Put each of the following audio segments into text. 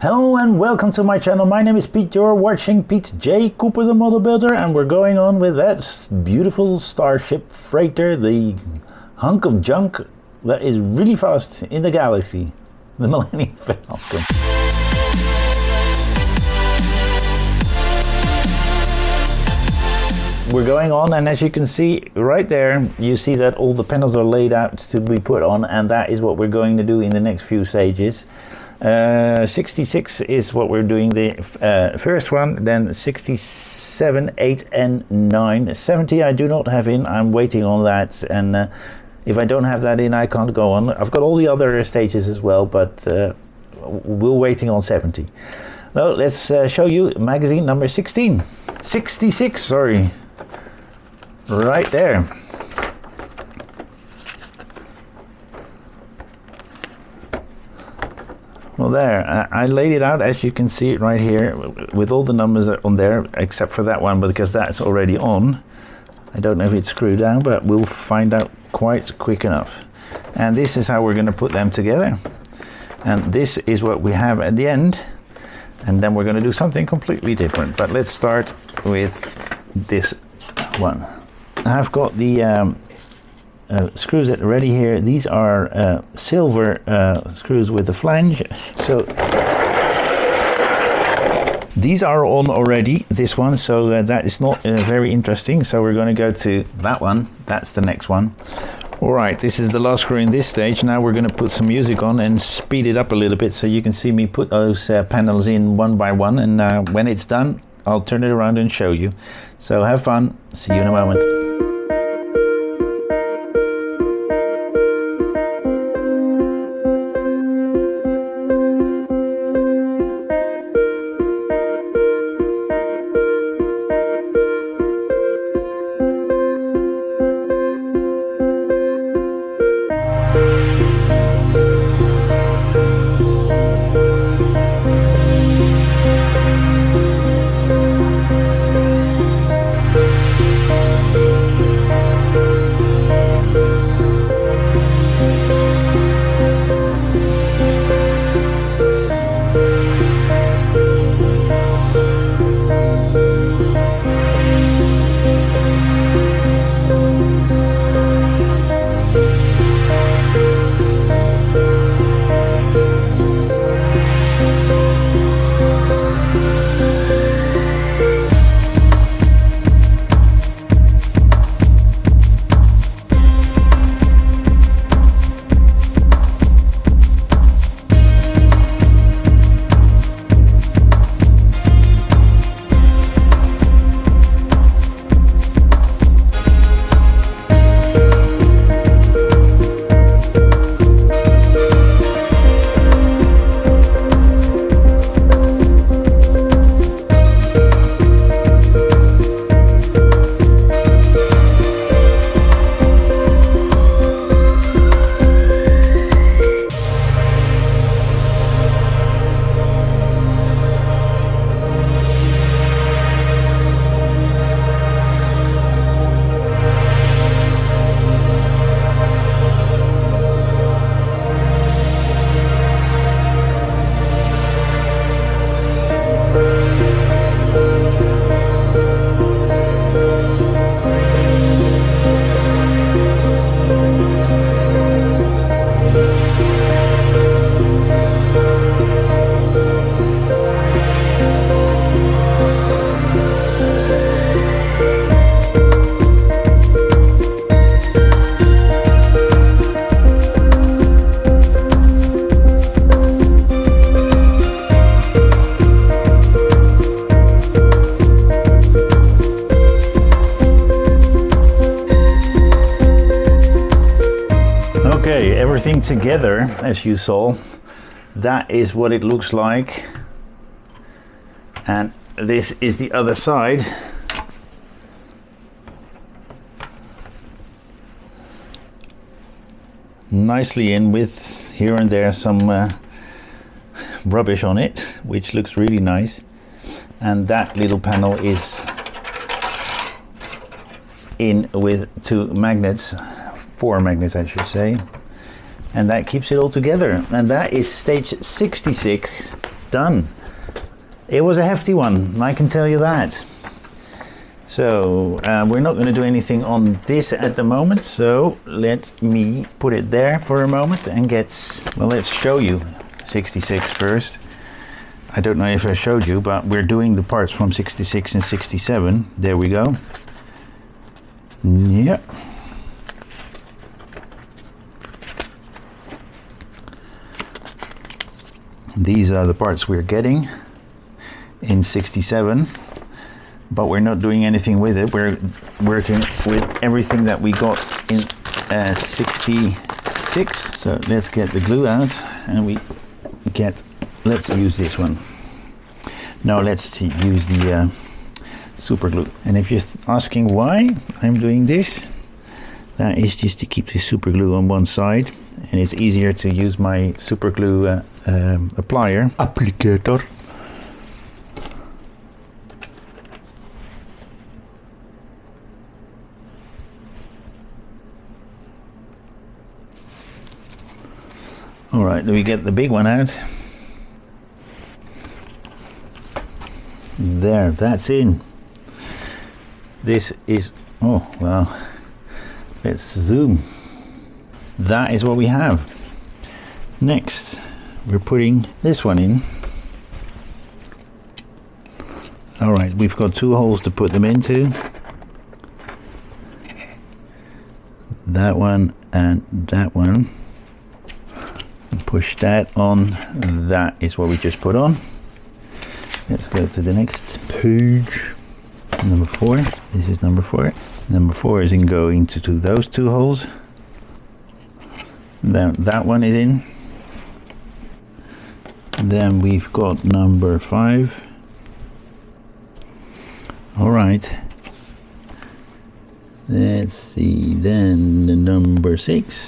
Hello and welcome to my channel. My name is Pete. You're watching Pete J. Cooper the Model Builder, and we're going on with that beautiful Starship Freighter, the hunk of junk that is really fast in the galaxy, the Millennium Falcon. We're going on, and as you can see right there, you see that all the panels are laid out to be put on, and that is what we're going to do in the next few stages. 66 is what we're doing the first one, then 67, 8 and 9. 70 I do not have in, I'm waiting on that, and if I don't have that in I can't go on. I've got all the other stages as well, but we're waiting on 70. Now let's show you magazine number 16. 66, sorry. Right there. Well, there, I laid it out as you can see it right here with all the numbers on there, except for that one, because that's already on. I don't know if it's screwed down, but we'll find out quite quick enough. And this is how we're going to put them together. And this is what we have at the end. And then we're going to do something completely different. But let's start with this one. I've got the screws that are ready here. These are silver screws with a flange. So these are on already, this one, so that is not very interesting. So we're going to go to that one. That's the next one. All right, this is the last screw in this stage. Now we're going to put some music on and speed it up a little bit so you can see me put those panels in one by one, and when it's done I'll turn it around and show you. So have fun, see you in a moment. Okay, everything together, as you saw, that is what it looks like. And this is the other side. Nicely in with here and there some rubbish on it, which looks really nice. And that little panel is in with two magnets, 4 magnets I should say, and that keeps it all together. And that is stage 66 done. It was a hefty one, I can tell you that. So we're not going to do anything on this at the moment, so let me put it there for a moment and let's show you 66 first. I don't know if I showed you, but we're doing the parts from 66 and 67. There we go. Yep. These are the parts we're getting in 67. But we're not doing anything with it. We're working with everything that we got in 66. So let's get the glue out and let's use this one. No, let's use the super glue. And if you're asking why I'm doing this, that is just to keep the super glue on one side, and it's easier to use my super glue applicator. All right, do we get the big one out? There, that's in. This is, oh, well, let's zoom. That is what we have. Next, we're putting this one in. All right, we've got 2 holes to put them into. That one and that one. Push that on. That is what we just put on. Let's go to the next page. Number 4. This is number 4. Number 4 is going to those 2 holes. Then that one is in. Then we've got number 5. All right. Let's see. Then the number 6.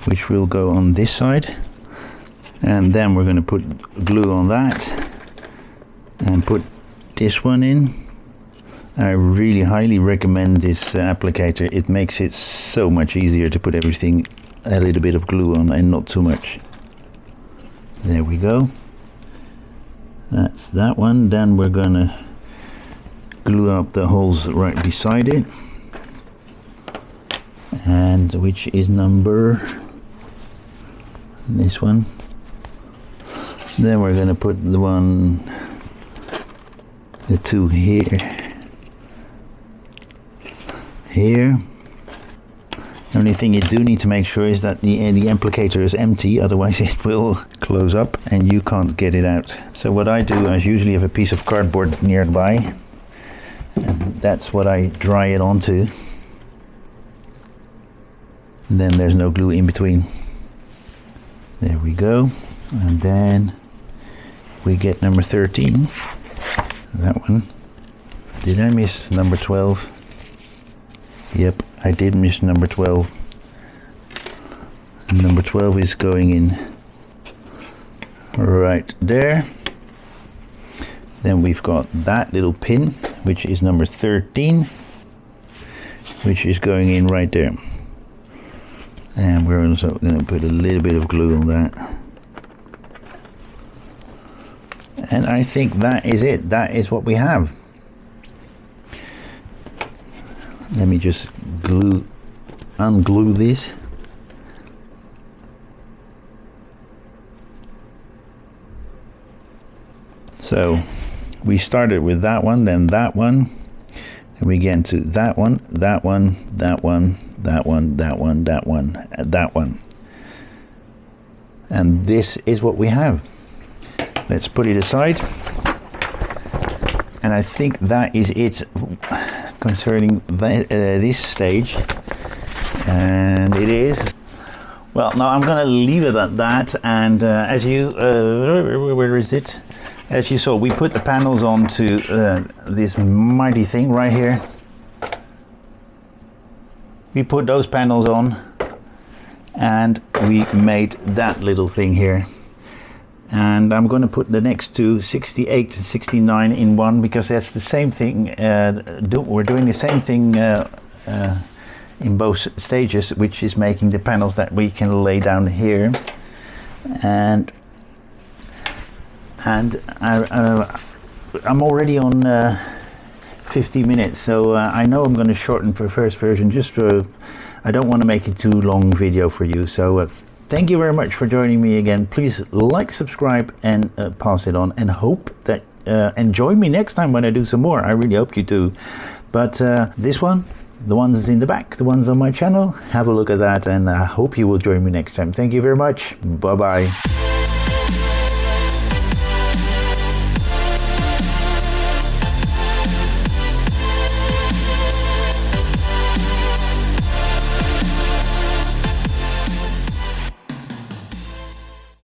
Which will go on this side, and then we're going to put glue on that and put this one in. I really highly recommend this applicator. It makes it so much easier to put everything a little bit of glue on and not too much. There we go. That's that one. Then we're going to glue up the holes right beside it, and which is this one. Then we're going to put the 2 here. The only thing you do need to make sure is that the applicator is empty, otherwise it will close up and you can't get it out. So what I do is usually have a piece of cardboard nearby, and that's what I dry it onto. And then there's no glue in between. There we go. And then we get number 13. That one. Did I miss number 12? Yep, I did miss number 12. And number 12 is going in right there. Then we've got that little pin, which is number 13, which is going in right there. And we're also going to put a little bit of glue on that. And I think that is it. That is what we have. Let me just unglue this. So we started with that one, then that one, and we get into that one, that one, that one, that one, that one, that one, that one. And this is what we have. Let's put it aside. And I think that is it concerning this stage. And it is. Well, now I'm going to leave it at that. And as you, where is it? As you saw, we put the panels onto this mighty thing right here. We put those panels on and we made that little thing here. And I'm going to put the next two, 68 and 69, in one, because that's the same thing. We're doing the same thing in both stages, which is making the panels that we can lay down here. And and I'm already on 50 minutes, so I know I'm going to shorten for first version, just for, I don't want to make it too long video for you. So thank you very much for joining me again. Please like, subscribe, and pass it on, and hope that and join me next time when I do some more. I really hope you do. But this one, the ones in the back, the ones on my channel, have a look at that, and I hope you will join me next time. Thank you very much. Bye bye.